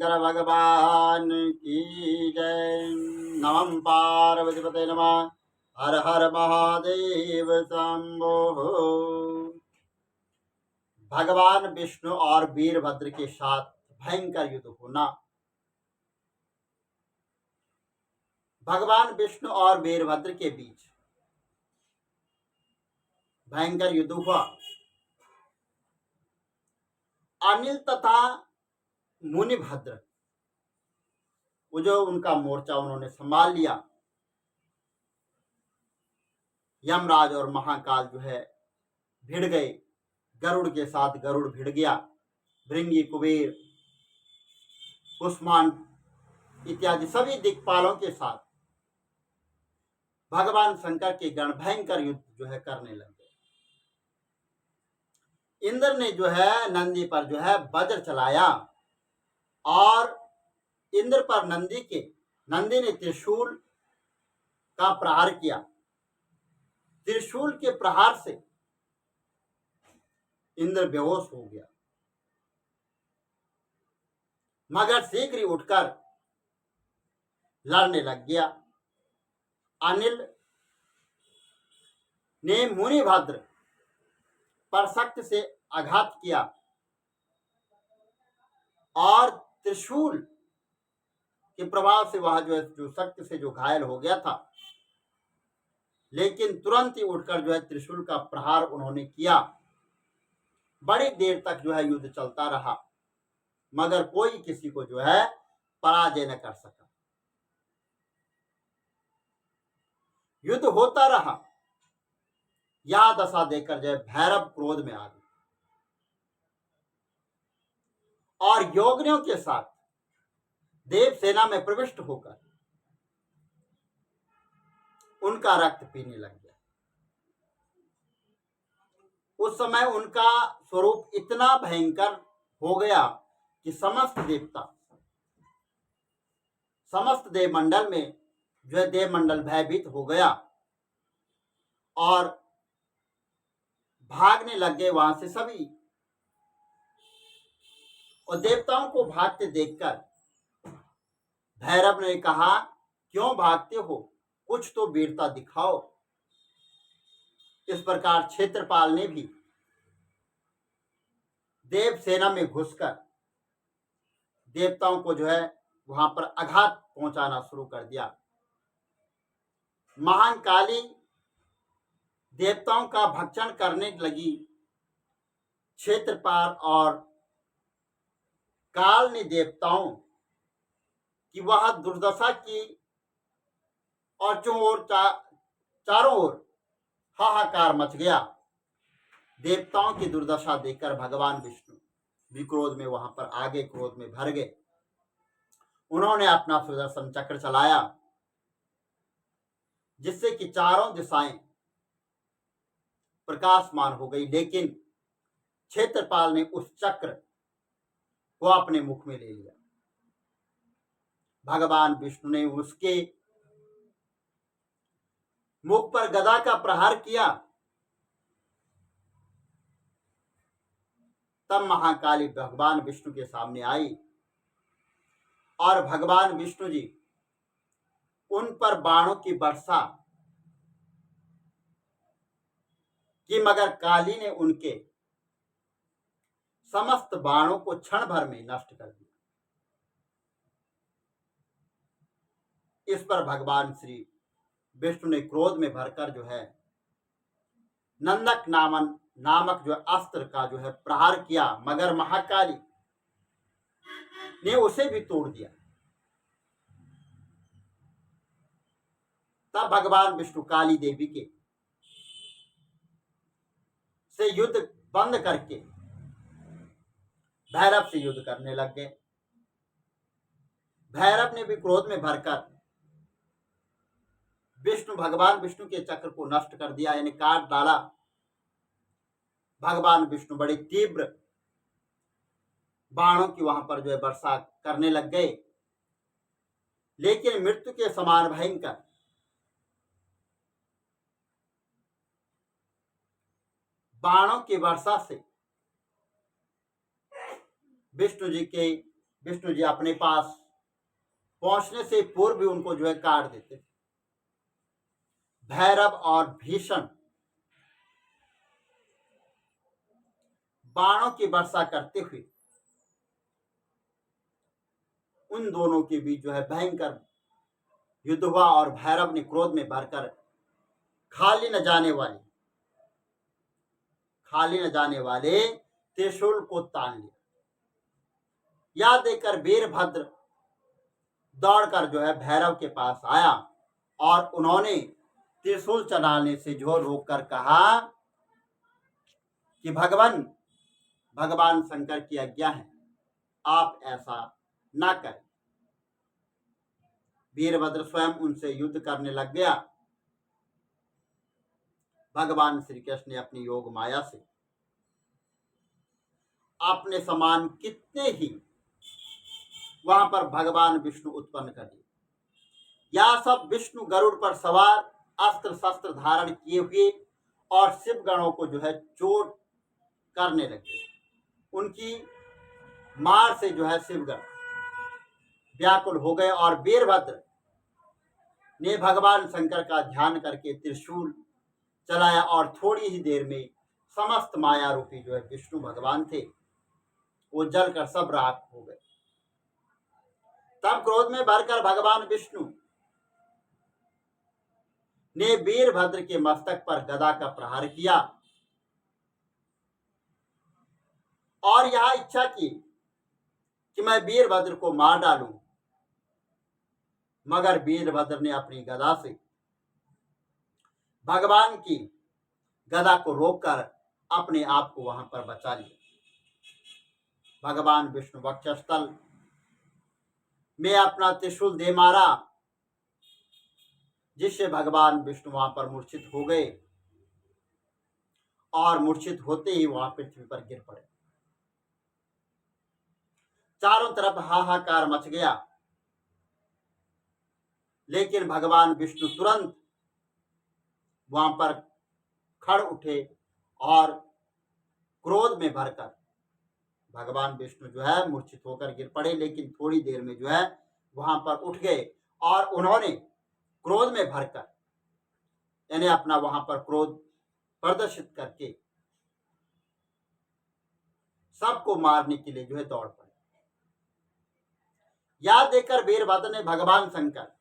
शंकर भगवान की जय। नमः पार्वतीपते नमः। हर हर महादेव शंभो। भगवान विष्णु और वीरभद्र के साथ भयंकर युद्ध होना। भगवान विष्णु और वीरभद्र के बीच भयंकर युद्ध हुआ। अनिल तथा मुनिभद्र, वो जो उनका मोर्चा उन्होंने संभाल लिया। यमराज और महाकाल जो है भिड़ गए। गरुड़ के साथ गरुड़ भिड़ गया। भृंगी, कुबेर, कुष्मान इत्यादि सभी दिक्पालों के साथ भगवान शंकर के गण भयंकर युद्ध जो है करने लगे। इंद्र ने जो है नंदी पर जो है वज्र चलाया और इंद्र पर नंदी ने त्रिशूल का प्रहार किया। त्रिशूल के प्रहार से इंद्र बेहोश हो गया, मगर शीघ्र ही उठकर लड़ने लग गया। अनिल ने मुनिभद्र पर शक्ति से आघात किया और त्रिशूल के प्रभाव से वह जो शक्ति से जो घायल हो गया था, लेकिन तुरंत ही उठकर जो है त्रिशूल का प्रहार उन्होंने किया। बड़ी देर तक जो है युद्ध चलता रहा, मगर कोई किसी को जो है पराजय न कर सका। युद्ध होता रहा। यह दशा देखकर जो है भैरव क्रोध में आ गए और योगिनियों के साथ देव सेना में प्रविष्ट होकर उनका रक्त पीने लग गया। उस समय उनका स्वरूप इतना भयंकर हो गया कि समस्त देवमंडल में जो है देवमंडल भयभीत हो गया और भागने लग गए वहां से सभी। और देवताओं को भागते देखकर भैरव ने कहा, क्यों भागते हो, कुछ तो वीरता दिखाओ। इस प्रकार क्षेत्रपाल ने भी देव सेना में घुसकर देवताओं को जो है वहां पर आघात पहुंचाना शुरू कर दिया। महान काली देवताओं का भक्षण करने लगी। क्षेत्रपाल और काल ने देवताओं की वह दुर्दशा की और चारों ओर हाहाकार मच गया। देवताओं की दुर्दशा देखकर भगवान विष्णु भी क्रोध में वहां पर आगे क्रोध में भर गए। उन्होंने अपना सुदर्शन चक्र चलाया, जिससे कि चारों दिशाएं प्रकाशमान हो गई। लेकिन क्षेत्रपाल ने उस चक्र को अपने मुख में ले लिया। भगवान विष्णु ने उसके मुख पर गदा का प्रहार किया। तब महाकाली भगवान विष्णु के सामने आई और भगवान विष्णु जी उन पर बाणों की वर्षा की, मगर काली ने उनके समस्त बाणों को क्षण भर में नष्ट कर दिया। इस पर भगवान श्री विष्णु ने क्रोध में भरकर जो है नंदक नामक जो अस्त्र का जो है प्रहार किया, मगर महाकाली ने उसे भी तोड़ दिया। तब भगवान विष्णु काली देवी के से युद्ध बंद करके भैरव से युद्ध करने लग गए। भैरव ने भी क्रोध में भरकर भगवान विष्णु के चक्र को नष्ट कर दिया, यानी काट डाला। भगवान विष्णु बड़े तीव्र बाणों की वहां पर जो है वर्षा करने लग गए, लेकिन मृत्यु के समान भयंकर बाणों की वर्षा से विष्णु जी के विष्णु जी अपने पास पहुंचने से पूर्व भी उनको जो है काट देते थे। भैरव और भीषण बाणों की वर्षा करते हुए उन दोनों के बीच जो है भयंकर युद्ध हुआ और भैरव ने क्रोध में भरकर खाली न जाने वाले त्रिशूल को तान लिया। यह देखकर वीरभद्र दौड़कर जो है भैरव के पास आया और उन्होंने त्रिशूल चलाने से जो रोककर कहा कि भगवान शंकर की आज्ञा है, आप ऐसा ना करें। वीरभद्र स्वयं उनसे युद्ध करने लग गया। भगवान श्री कृष्ण ने अपनी योग माया से अपने समान कितने ही वहां पर भगवान विष्णु उत्पन्न कर दिए। यह सब विष्णु गरुड़ पर सवार अस्त्र शस्त्र धारण किए हुए और शिव गणों को जो है चोट करने लगे। उनकी मार से जो है शिवगण व्याकुल हो गए और वीरभद्र ने भगवान शंकर का ध्यान करके त्रिशूल चलाया और थोड़ी ही देर में समस्त माया रूपी जो है विष्णु भगवान थे वो जलकर सब राख हो गए। तब क्रोध में भरकर भगवान विष्णु ने वीरभद्र के मस्तक पर गदा का प्रहार किया और यह इच्छा की कि मैं वीरभद्र को मार डालूं, मगर वीरभद्र ने अपनी गदा से भगवान की गदा को रोककर अपने आप को वहां पर बचा लिया। भगवान विष्णु वक्षस्थल में अपना त्रिशूल दे मारा, जिससे भगवान विष्णु वहां पर मूर्छित हो गए और मूर्छित होते ही वहां पृथ्वी पर गिर पड़े। चारों तरफ हाहाकार मच गया, लेकिन भगवान विष्णु तुरंत वहां पर खड़ उठे और क्रोध में भरकर भगवान विष्णु जो है मूर्छित होकर गिर पड़े, लेकिन थोड़ी देर में जो है वहां पर उठ गए और उन्होंने क्रोध में भरकर यानी अपना वहां पर क्रोध प्रदर्शित करके सबको मारने के लिए जो है दौड़ पड़े। याद देकर वीरभद्र ने भगवान शंकर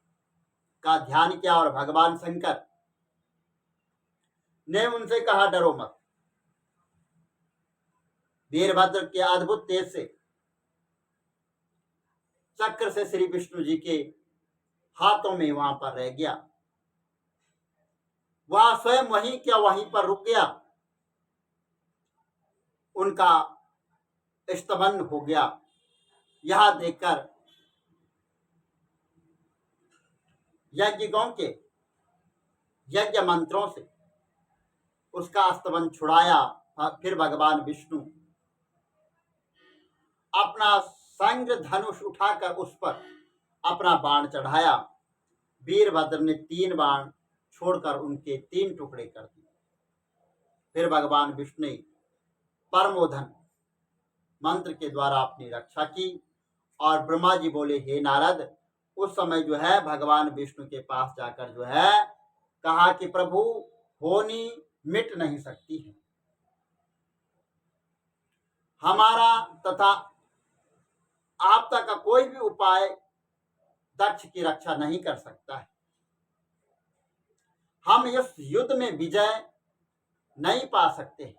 का ध्यान किया और भगवान शंकर ने उनसे कहा, डरो मत। वीरभद्र के अद्भुत तेज से चक्र से श्री विष्णु जी के हाथों में वहां पर रह गया। वह स्वयं वहीं पर रुक गया, उनका स्तमन हो गया। यह देखकर यज्ञों के यज्ञ मंत्रों से उसका स्तमन छुड़ाया। फिर भगवान विष्णु अपना संग्र धनुष उठाकर उस पर अपना बाण चढ़ाया। वीरभद्र ने 3 बाण छोड़कर उनके 3 टुकड़े कर दिए। फिर भगवान विष्णु ने परमोधन मंत्र के द्वारा अपनी रक्षा की और ब्रह्मा जी बोले, हे नारद, उस समय जो है भगवान विष्णु के पास जाकर जो है कहा कि प्रभु, होनी मिट नहीं सकती है, हमारा तथा आपदा का कोई भी उपाय दक्ष की रक्षा नहीं कर सकता है। हम इस युद्ध में विजय नहीं पा सकते हैं।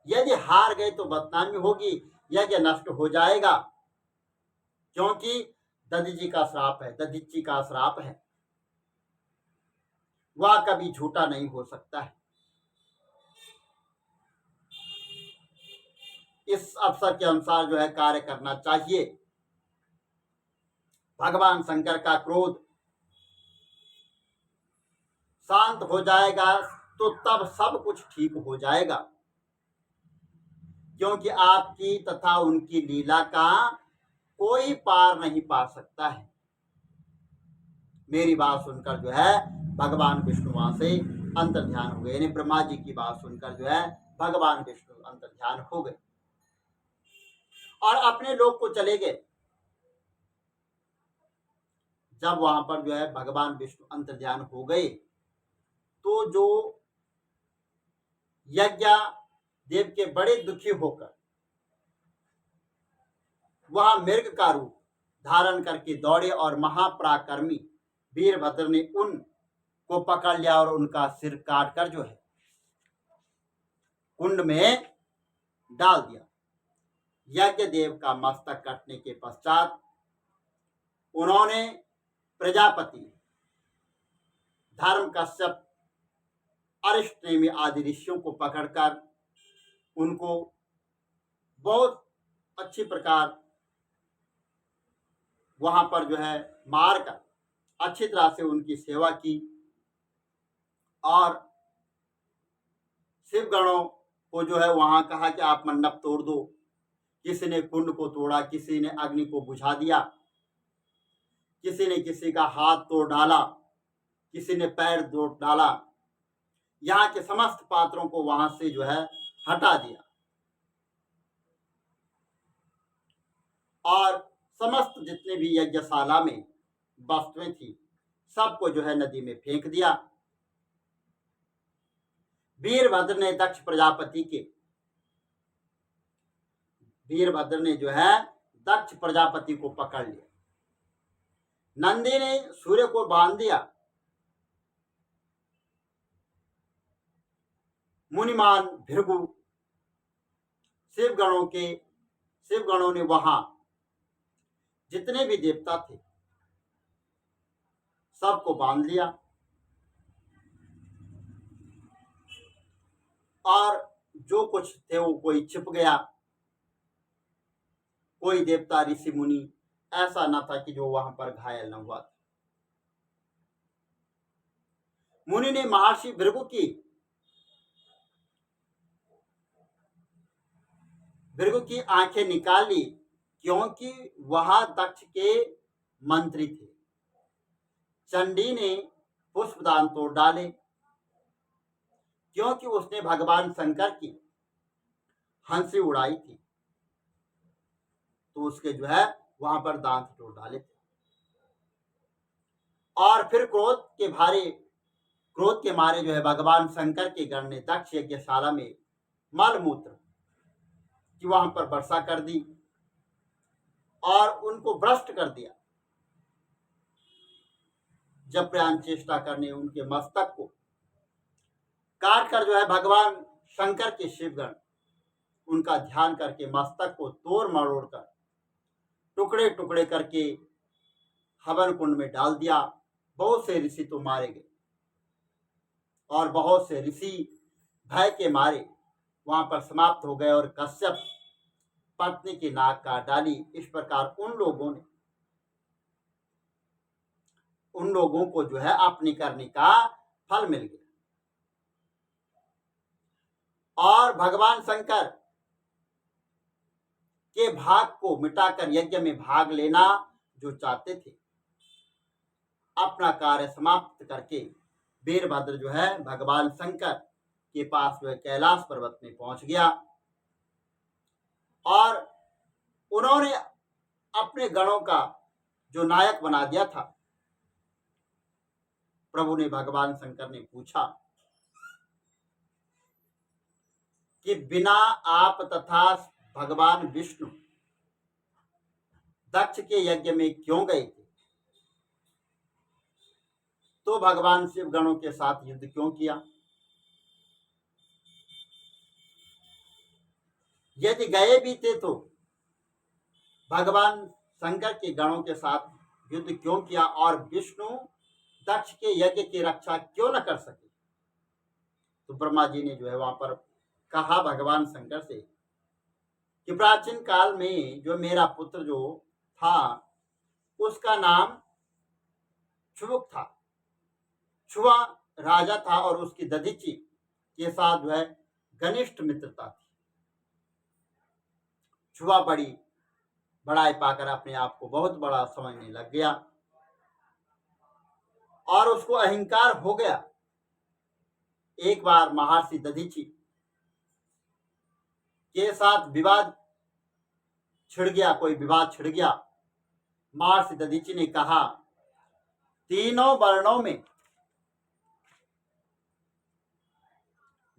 यदि हार गए तो बदनामी होगी, यज्ञ नष्ट हो जाएगा, क्योंकि दधीचि का श्राप है, वह कभी झूठा नहीं हो सकता है। इस अवसर के अनुसार जो है कार्य करना चाहिए। भगवान शंकर का क्रोध शांत हो जाएगा तो तब सब कुछ ठीक हो जाएगा, क्योंकि आपकी तथा उनकी लीला का कोई पार नहीं पा सकता है। मेरी बात सुनकर जो है भगवान विष्णु वहां से अंतर्ध्यान हो गए, यानी ब्रह्मा जी की बात सुनकर जो है भगवान विष्णु अंतर्ध्यान हो गए और अपने लोग को चले गए। जब वहां पर जो है भगवान विष्णु अंतर्ध्यान हो गए तो जो यज्ञ देव के बड़े दुखी होकर वह मृग का रूप धारण करके दौड़े और महापराक्रमी वीरभद्र ने उन को पकड़ लिया और उनका सिर काट कर जो है कुंड में डाल दिया। यज्ञ देव का मस्तक कटने के पश्चात उन्होंने प्रजापति धर्म कश्यप अरिष्टनेमि आदि ऋषियों को पकड़कर उनको बहुत अच्छी प्रकार वहां पर जो है मारकर अच्छी तरह से उनकी सेवा की और शिव गणों को जो है वहां कहा कि आप मंडप तोड़ दो। किसी ने कुंड को तोड़ा, किसी ने अग्नि को बुझा दिया, किसी ने किसी का हाथ तोड़ डाला, किसी ने पैर तोड़ डाला। यहाँ के समस्त पात्रों को वहां से जो है हटा दिया और समस्त जितने भी यज्ञशाला में वस्तुएं थी सबको जो है नदी में फेंक दिया। वीरभद्र ने जो है दक्ष प्रजापति को पकड़ लिया। नंदी ने सूर्य को बांध दिया। मुनिमान भृगु शिवगणों ने वहां जितने भी देवता थे सबको बांध लिया और जो कुछ थे वो कोई छिप गया। कोई देवता ऋषि मुनि ऐसा न था कि जो वहां पर घायल न हुआ। मुनि ने महर्षि भृगु की आंखें निकाल ली क्योंकि वह दक्ष के मंत्री थे। चंडी ने पुष्पदान तोड़ डाले क्योंकि उसने भगवान शंकर की हंसी उड़ाई थी तो उसके जो है वहां पर दांत तोड़ डाले थे। और फिर क्रोध के मारे जो है भगवान शंकर के गण ने दक्ष यज्ञशाला में मलमूत्र की वहां पर वर्षा कर दी और उनको भ्रष्ट कर दिया। जब प्रयाण चेष्टा करने उनके मस्तक को काट कर जो है भगवान शंकर के शिवगण उनका ध्यान करके मस्तक को तोड़ मरोड़ कर टुकड़े टुकड़े करके हवन कुंड में डाल दिया। बहुत से ऋषि तो मारे गए और बहुत से ऋषि भय के मारे वहां पर समाप्त हो गए और कश्यप पत्नी की नाक काट डाली। इस प्रकार उन लोगों को जो है अपनी करने का फल मिल गया। और भगवान शंकर के भाग को मिटाकर यज्ञ में भाग लेना जो चाहते थे अपना कार्य समाप्त करके वीरभद्र जो है भगवान शंकर के पास जो है कैलाश पर्वत में पहुंच गया और उन्होंने अपने गणों का जो नायक बना दिया था। प्रभु ने भगवान शंकर ने पूछा कि बिना आप तथा भगवान विष्णु दक्ष के यज्ञ में क्यों गए थे? तो भगवान शिव गणों के साथ युद्ध क्यों किया? यदि गए भी थे तो भगवान शंकर के गणों के साथ युद्ध क्यों किया और विष्णु दक्ष के यज्ञ की रक्षा क्यों न कर सके? तो ब्रह्मा जी ने जो है वहां पर कहा भगवान शंकर से कि प्राचीन काल में जो मेरा पुत्र जो था उसका नाम क्षुवक था। छुआ राजा था और उसकी दधीचि के साथ जो है घनिष्ठ मित्रता थी। छुआ बड़ाई पाकर अपने आप को बहुत बड़ा समझने लग गया और उसको अहंकार हो गया। एक बार महर्षि दधीचि के साथ विवाद छिड़ गया, कोई विवाद छिड़ गया। महर्षि दधीचि ने कहा, तीनों वर्णों में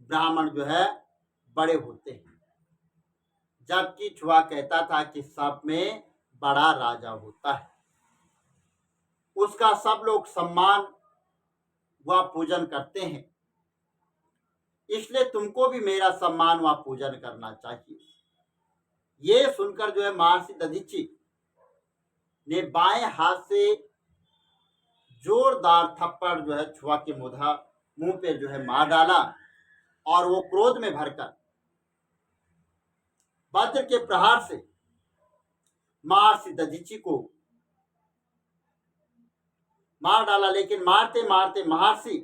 ब्राह्मण जो है बड़े होते हैं, जबकि छुआ कहता था कि सब में बड़ा राजा होता है, उसका सब लोग सम्मान व पूजन करते हैं, इसलिए तुमको भी मेरा सम्मान व पूजन करना चाहिए। ये सुनकर जो है महर्षि दधीचि ने बाएं हाथ से जोरदार थप्पड़ जो है छुआ के मुंह पे जो है मार डाला, और वो क्रोध में भरकर वज्र के प्रहार से महर्षि दधीचि को मार डाला। लेकिन मारते मारते महर्षि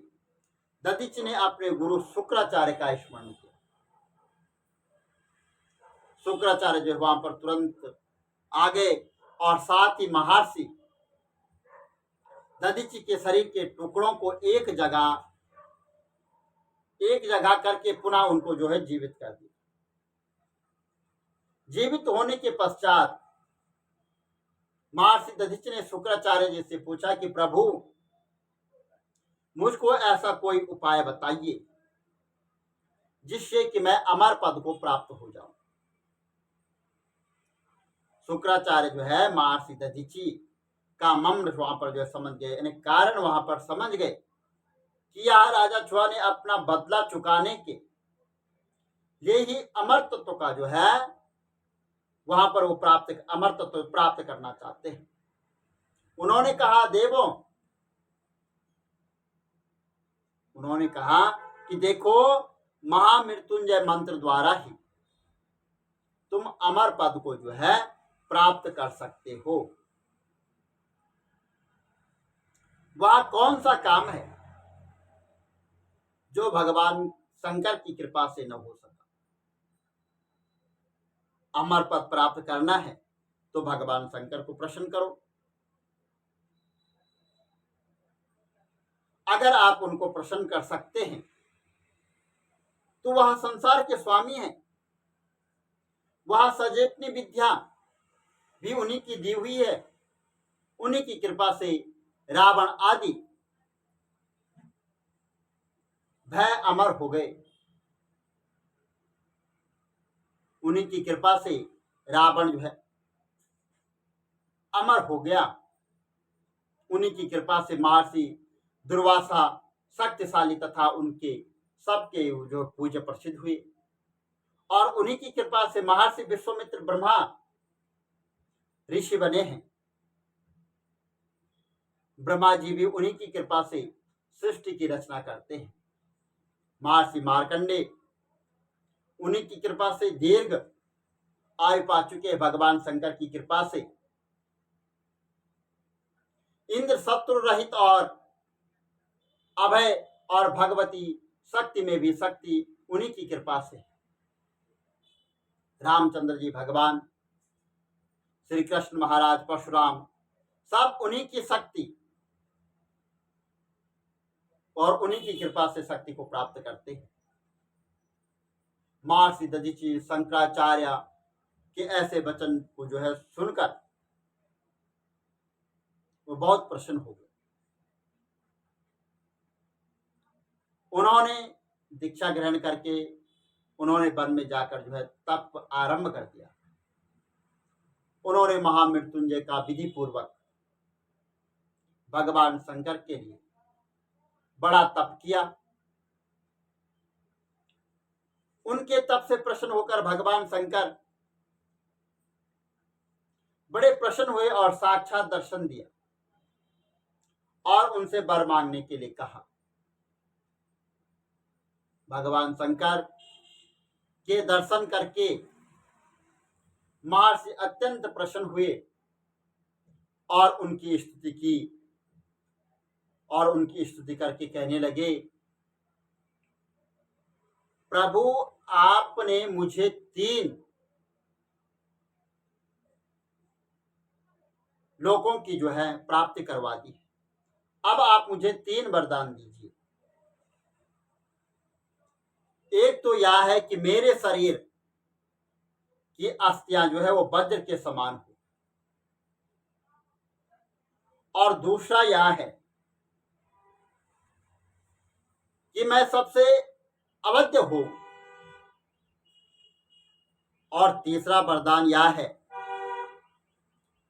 दधीचि ने अपने गुरु शुक्राचार्य का स्मरण किया। शुक्राचार्य जो वहां पर तुरंत आ गए और साथ ही महर्षि दधीचि के शरीर के टुकड़ों को एक जगह करके पुनः उनको जो है जीवित कर दिया। जीवित होने के पश्चात महर्षि दधीचि ने शुक्राचार्य जी से पूछा कि प्रभु, मुझको ऐसा कोई उपाय बताइए जिससे कि मैं अमर पद को प्राप्त हो जाऊं। शुक्राचार्य जो है महर्षि दधीचि का मम्र वहां पर जो समझ गए, यानी कारण वहां पर समझ गए कि यह राजा छुआ ने अपना बदला चुकाने के लिए ही अमर तत्व का जो है वहां पर वो अमर तत्व प्राप्त करना चाहते हैं। उन्होंने कहा, देवों, उन्होंने कहा कि देखो, महामृत्युंजय मंत्र द्वारा ही तुम अमर पद को जो है प्राप्त कर सकते हो। वह कौन सा काम है जो भगवान शंकर की कृपा से न हो सका? अमर पद प्राप्त करना है तो भगवान शंकर को प्रसन्न करो। अगर आप उनको प्रसन्न कर सकते हैं तो वह संसार के स्वामी हैं। वह सजेतनी विद्या भी उन्हीं की दी हुई है। उन्हीं की कृपा से रावण आदि भय अमर हो गए। उन्हीं की कृपा से रावण जो है अमर हो गया। उन्हीं की कृपा से महर्षि दुर्वासा शक्तिशाली तथा उनके सबके जो पूज्य प्रसिद्ध हुए, और उन्हीं की कृपा से महर्षि विश्वामित्र ब्रह्मा ऋषि बने हैं। ब्रह्मा जी भी उन्हीं की कृपा से सृष्टि की रचना करते हैं। महर्षि मार्कंडे उन्हीं की कृपा से दीर्घ आयु पा चुके। भगवान शंकर की कृपा से इंद्र शत्रु रहित और अभय, और भगवती शक्ति में भी शक्ति उन्हीं की कृपा से। रामचंद्र जी भगवान, श्री कृष्ण महाराज, परशुराम, सब उन्हीं की शक्ति और उन्हीं की कृपा से शक्ति को प्राप्त करते हैं। महर्षि दधीचि शंकराचार्य के ऐसे वचन को जो है सुनकर वो बहुत प्रसन्न हो गए। उन्होंने दीक्षा ग्रहण करके उन्होंने वन में जाकर जो है तप आरंभ कर दिया। उन्होंने महामृत्युंजय का विधि पूर्वक भगवान शंकर के लिए बड़ा तप किया। उनके तप से प्रसन्न होकर भगवान शंकर बड़े प्रसन्न हुए और साक्षात दर्शन दिया और उनसे वर मांगने के लिए कहा। भगवान शंकर के दर्शन करके महर्षि अत्यंत प्रसन्न हुए और उनकी स्तुति की, और उनकी स्तुति करके कहने लगे, प्रभु, आपने मुझे 3 लोकों की जो है प्राप्ति करवा दी। अब आप मुझे 3 वरदान दीजिए। एक तो यह है कि मेरे शरीर कि अस्थियां जो है वो वज्र के समान हो। और दूसरा यह है कि मैं सबसे अवध्य हूं। और तीसरा वरदान यह है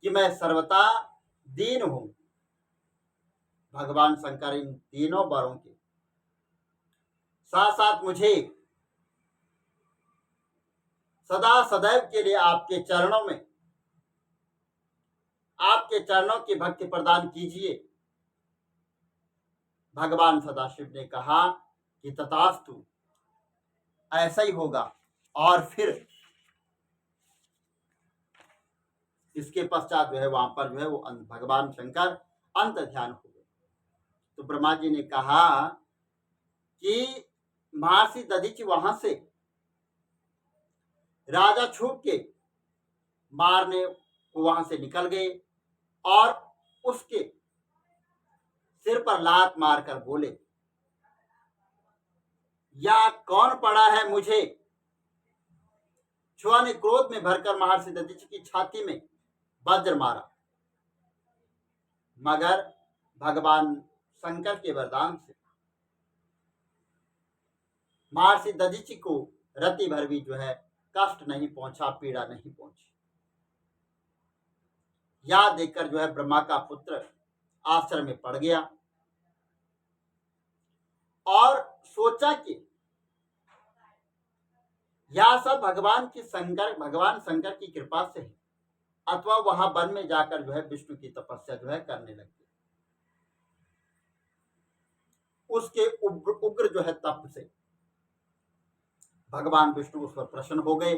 कि मैं सर्वथा दीन हूं। भगवान शंकर इन तीनों वरों के साथ साथ मुझे सदा सदैव के लिए आपके चरणों की भक्ति प्रदान कीजिए। भगवान सदाशिव ने कहा कि तथास्तु, ऐसा ही होगा। और फिर इसके पश्चात जो है वहां पर जो है वो भगवान शंकर अंत ध्यान हो गए। तो ब्रह्मा जी ने कहा कि महर्षि दधीचि वहां से राजा छूट के मारने को वहां से निकल गए और उसके सिर पर लात मारकर बोले, या कौन पड़ा है मुझे? छुआ ने क्रोध में भरकर महर्षि दधीचि की छाती में वज्र मारा, मगर भगवान शंकर के वरदान से महर्षि दधीचि को रति भर भी जो है कष्ट नहीं पहुंचा, पीड़ा नहीं पहुंची। यह देखकर जो है ब्रह्मा का पुत्र आश्रम में पड़ गया और सोचा कि यह सब भगवान शंकर की कृपा से है, अथवा वहां वन में जाकर जो है विष्णु की तपस्या जो है करने लगे। उसके उग्र जो है तप से भगवान विष्णु उस पर प्रसन्न हो गए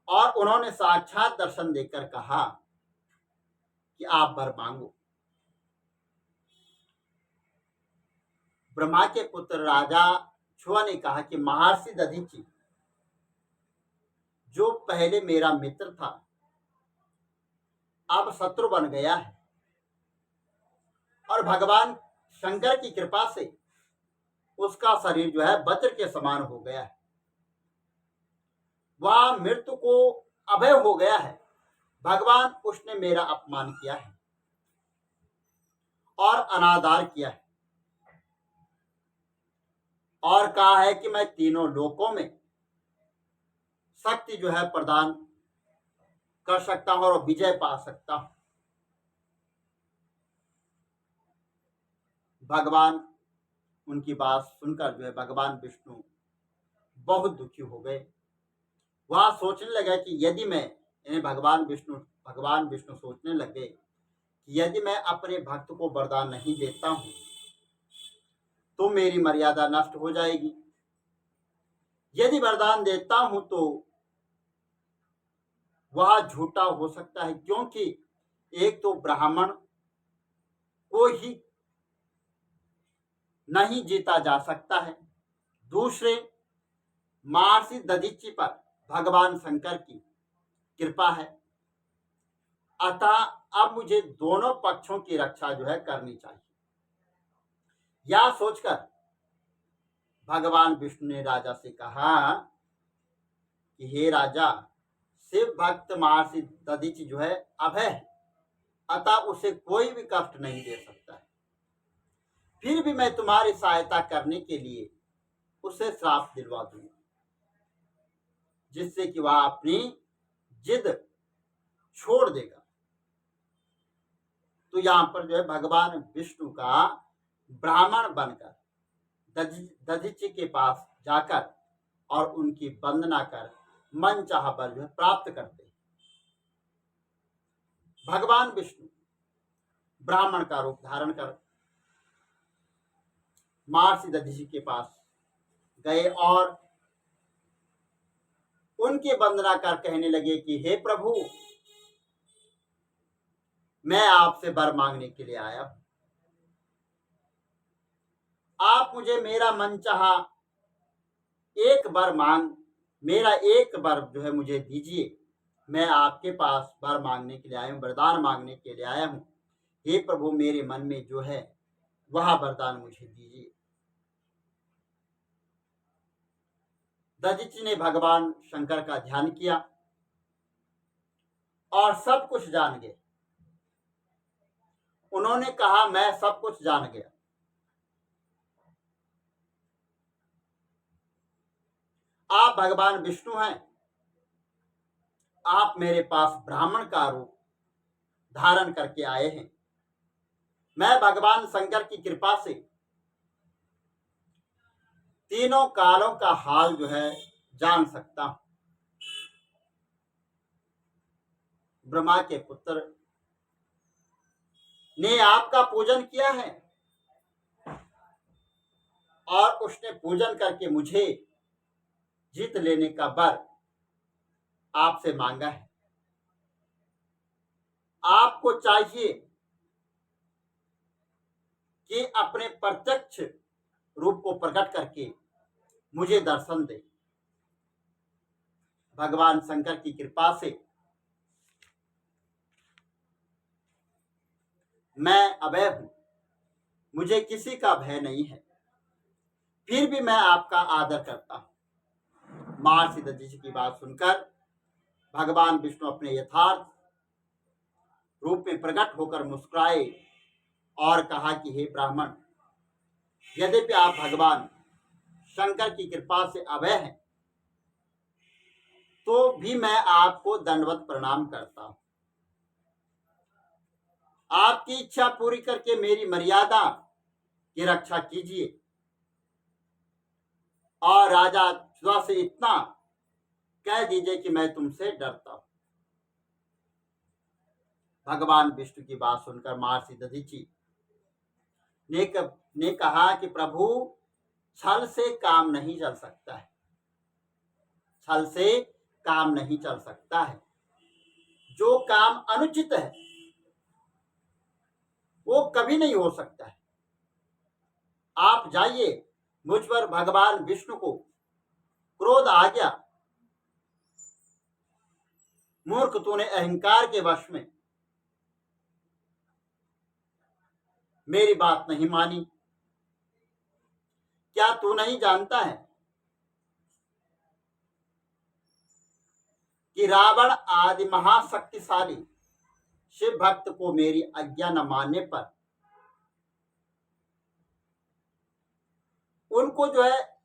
और उन्होंने साक्षात दर्शन देकर कहा कि आप वर मांगो। ब्रह्मा के पुत्र राजा छुआ ने कहा कि महर्षि दधीचि जो पहले मेरा मित्र था अब शत्रु बन गया है और भगवान शंकर की कृपा से उसका शरीर जो है वज्र के समान हो गया है। वह मृत्यु को अभय हो गया है। भगवान उसने मेरा अपमान किया है और अनादर किया है और कहा है कि मैं तीनों लोकों में शक्ति जो है प्रदान कर सकता हूं और विजय पा सकता हूं। भगवान उनकी बात सुनकर जो है भगवान विष्णु बहुत दुखी हो गए। वह सोचने लगा कि यदि मैं भगवान विष्णु सोचने लगे कि यदि मैं अपने भक्त को वरदान नहीं देता हूं तो मेरी मर्यादा नष्ट हो जाएगी। यदि वरदान देता हूं तो वह झूठा हो सकता है, क्योंकि एक तो ब्राह्मण को ही नहीं जीता जा सकता है, दूसरे महर्षि दधीचि पर भगवान शंकर की कृपा है। अतः अब मुझे दोनों पक्षों की रक्षा जो है करनी चाहिए। यह सोचकर भगवान विष्णु ने राजा से कहा कि हे राजा, शिव भक्त महर्षि दधीचि जो है अभय है, अतः उसे कोई भी कष्ट नहीं दे सकता है। फिर भी मैं तुम्हारी सहायता करने के लिए उसे श्राप दिलवा दूंगा, जिससे कि वह अपनी जिद छोड़ देगा। तो यहां पर जो है भगवान विष्णु का ब्राह्मण बनकर दधीचि के पास जाकर और उनकी वंदना कर मन चाह वर जो है प्राप्त करते हैं। भगवान विष्णु ब्राह्मण का रूप धारण कर महर्षि दधीचि के पास गए और उनकी वंदना कर कहने लगे कि हे प्रभु, मैं आपसे वर मांगने के लिए आया हूं। आप मुझे मेरा मनचाहा मेरा एक वर जो है मुझे दीजिए। मैं आपके पास वर मांगने के लिए आया हूं, वरदान मांगने के लिए आया हूं। हे प्रभु, मेरे मन में जो है वह वरदान मुझे दीजिए। दधीचि ने भगवान शंकर का ध्यान किया और सब कुछ जान गए। उन्होंने कहा, मैं सब कुछ जान गया। आप भगवान विष्णु हैं। आप मेरे पास ब्राह्मण का रूप धारण करके आए हैं। मैं भगवान शंकर की कृपा से तीनों कालों का हाल जो है जान सकता हूं। ब्रह्मा के पुत्र ने आपका पूजन किया है और उसने पूजन करके मुझे जीत लेने का वर आपसे मांगा है। आपको चाहिए कि अपने प्रत्यक्ष रूप को प्रकट करके मुझे दर्शन दे। भगवान शंकर की कृपा से मैं अभय हूं, मुझे किसी का भय नहीं है, फिर भी मैं आपका आदर करता हूं। महर्षि दधीचि की बात सुनकर भगवान विष्णु अपने यथार्थ रूप में प्रकट होकर मुस्कुराए और कहा कि हे ब्राह्मण, यद्यपि आप भगवान शंकर की कृपा से अभय हैं, तो भी मैं आपको दंडवत प्रणाम करता हूं। आपकी इच्छा पूरी करके मेरी मर्यादा की रक्षा कीजिए और राजा शिवा से इतना कह दीजिए कि मैं तुमसे डरता हूं। भगवान विष्णु की बात सुनकर महर्षि दधीचि ने कहा कि प्रभु, छल से काम नहीं चल सकता है। छल से काम नहीं चल सकता है। जो काम अनुचित है वो कभी नहीं हो सकता है। आप जाइए। मुझ पर भगवान विष्णु को क्रोध आ गया। मूर्ख, तूने अहंकार के वश में मेरी बात नहीं मानी। क्या तू नहीं जानता है कि रावण आदि महाशक्तिशाली शिव भक्त को मेरी आज्ञा न मानने पर उनको जो है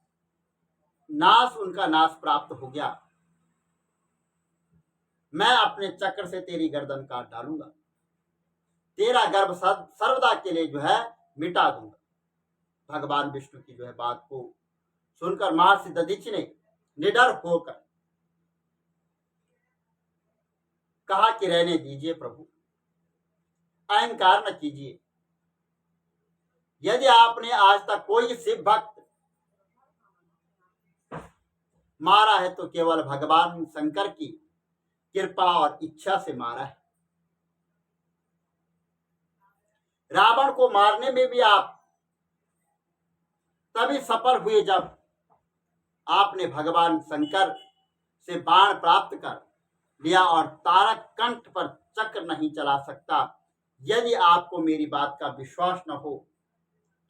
उनका नाश प्राप्त हो गया। मैं अपने चक्र से तेरी गर्दन काट डालूंगा, तेरा गर्भ सर्वदा के लिए जो है मिटा दूंगा। भगवान विष्णु की जो है बात को सुनकर महर्षि दधीचि ने निडर होकर कहा कि रहने दीजिए प्रभु, अहंकार न कीजिए। यदि आपने आज तक कोई शिव भक्त मारा है तो केवल भगवान शंकर की कृपा और इच्छा से मारा है। रावण को मारने में भी आप तभी सफल हुए जब आपने भगवान शंकर से बाण प्राप्त कर लिया और तारक कंठ पर चक्र नहीं चला सकता। यदि आपको मेरी बात का विश्वास न हो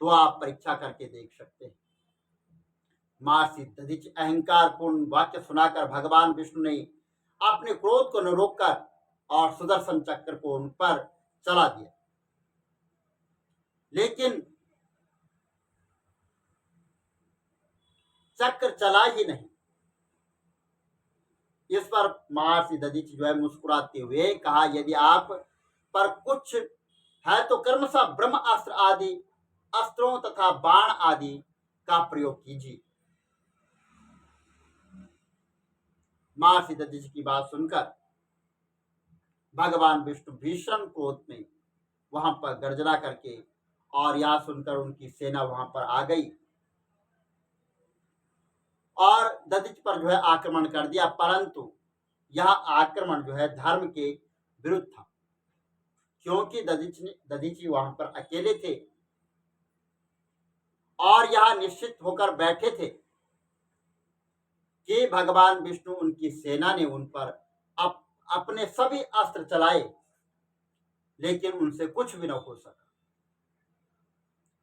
तो आप परीक्षा करके देख सकते हैं। महर्षि दधीचि अहंकार पूर्ण वाक्य सुनाकर भगवान विष्णु ने अपने क्रोध को न रोककर और सुदर्शन चक्र को उन पर चला दिया। लेकिन चक्र चला ही नहीं। इस पर महर्षि दधीचि जो है मुस्कुराते हुए कहा, यदि आप पर कुछ है तो क्रमशः ब्रह्म अस्त्र आदि अस्त्रों तथा बाण आदि का प्रयोग कीजिए। महर्षि दधीचि की बात सुनकर भगवान विष्णु भीषण क्रोध में वहां पर गर्जना करके और यह सुनकर उनकी सेना वहां पर आ गई और दधीचि पर जो है आक्रमण कर दिया। परंतु यह आक्रमण जो है धर्म के विरुद्ध था, क्योंकि दधीचि वहां पर अकेले थे और यह निश्चित होकर बैठे थे कि भगवान विष्णु उनकी सेना ने उन पर अपने सभी अस्त्र चलाए, लेकिन उनसे कुछ भी न हो सका।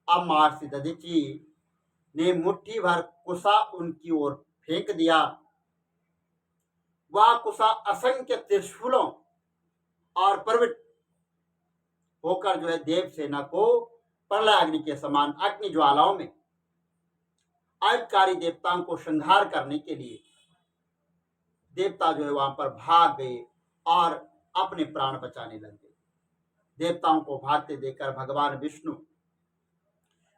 अब महर्षि दधीचि ने मुट्ठी भर कुशा उनकी ओर फेंक दिया। वह कुशा असंख्य त्रिशूलों और प्रवृत्त होकर जो है देव सेना को प्रलय अग्नि के समान अग्नि ज्वालाओं में आयतकारी देवताओं को संहार करने के लिए देवता जो है वहां पर भाग गए और अपने प्राण बचाने लगे। देवताओं को भागते देखकर भगवान विष्णु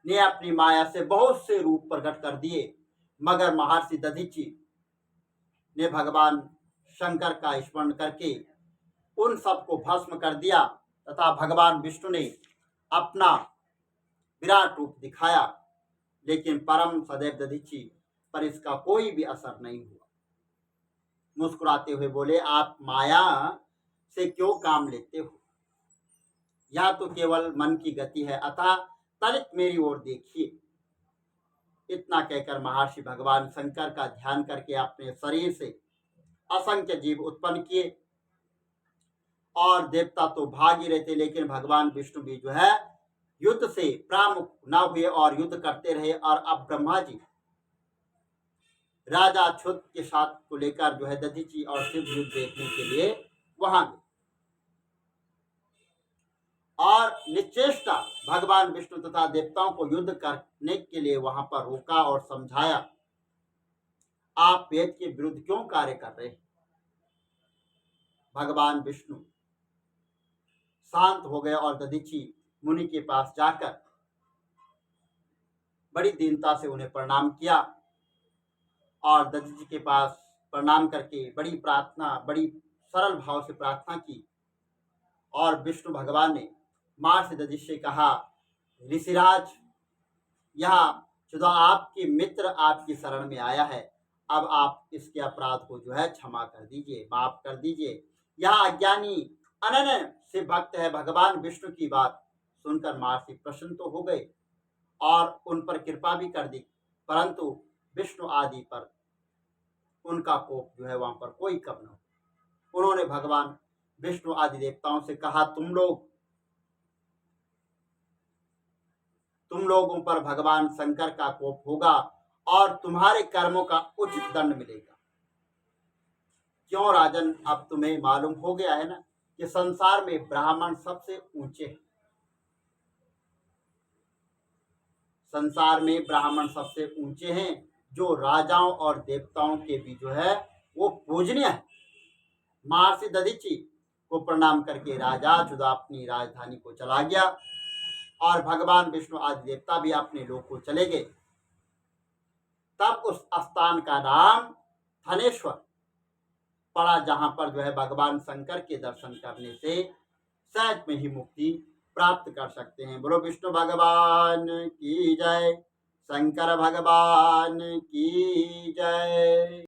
ने अपनी माया से बहुत से रूप प्रकट कर दिए, मगर महर्षि दधीचि ने भगवान शंकर का स्मरण करके उन सबको भस्म कर दिया तथा भगवान विष्णु ने अपना विराट रूप दिखाया, लेकिन परम सदैव दधीचि पर इसका कोई भी असर नहीं हुआ। मुस्कुराते हुए बोले, आप माया से क्यों काम लेते हो? यह तो केवल मन की गति है, अतः तनिक मेरी ओर देखिए। इतना कहकर महर्षि भगवान शंकर का ध्यान करके अपने शरीर से असंख्य जीव उत्पन्न किए और देवता तो भाग ही रहे थे, लेकिन भगवान विष्णु भी जो है युद्ध से प्रामुख न हुए और युद्ध करते रहे। और अब ब्रह्मा जी राजा अच्युत के साथ को लेकर जो है दधीचि और शिव युद्ध देखने के लिए वहां गए और निश्चेष्टा भगवान विष्णु तथा देवताओं को युद्ध करने के लिए वहां पर रोका और समझाया, आप वेद के विरुद्ध क्यों कार्य कर रहे हैं? भगवान विष्णु शांत हो गए और दधीचि मुनि के पास जाकर बड़ी दीनता से उन्हें प्रणाम किया और दधीचि के पास प्रणाम करके बड़ी सरल भाव से प्रार्थना की। और विष्णु भगवान ने महर्षि दधीचि से कहा, ऋषिराज, यह खुदा आपके मित्र आपकी शरण में आया है, अब आप इसके अपराध को जो है क्षमा कर दीजिए, माफ कर दीजिए। यह अज्ञानी अनन्य से भक्त है। भगवान विष्णु की बात सुनकर महर्षि प्रसन्न तो हो गए और उन पर कृपा भी कर दी, परंतु विष्णु आदि पर उनका कोप जो है वहां पर कोई कम न हो। उन्होंने भगवान विष्णु आदि देवताओं से कहा, तुम लोगों पर भगवान शंकर का कोप होगा और तुम्हारे कर्मों का उचित दंड मिलेगा। क्यों राजन, अब तुम्हें मालूम हो गया है ना कि संसार में ब्राह्मण सबसे ऊंचे हैं। संसार में ब्राह्मण सबसे ऊंचे हैं, जो राजाओं और देवताओं के भी जो है वो पूजनीय है। महर्षि दधीचि को प्रणाम करके राजा अच्युत अपनी राजधानी को चला गया और भगवान विष्णु आदि देवता भी अपने लोक को चले गए। तब उस स्थान का नाम थनेश्वर पड़ा, जहां पर जो है भगवान शंकर के दर्शन करने से सहज में ही मुक्ति प्राप्त कर सकते हैं। बोलो विष्णु भगवान की जय, शंकर भगवान की जय।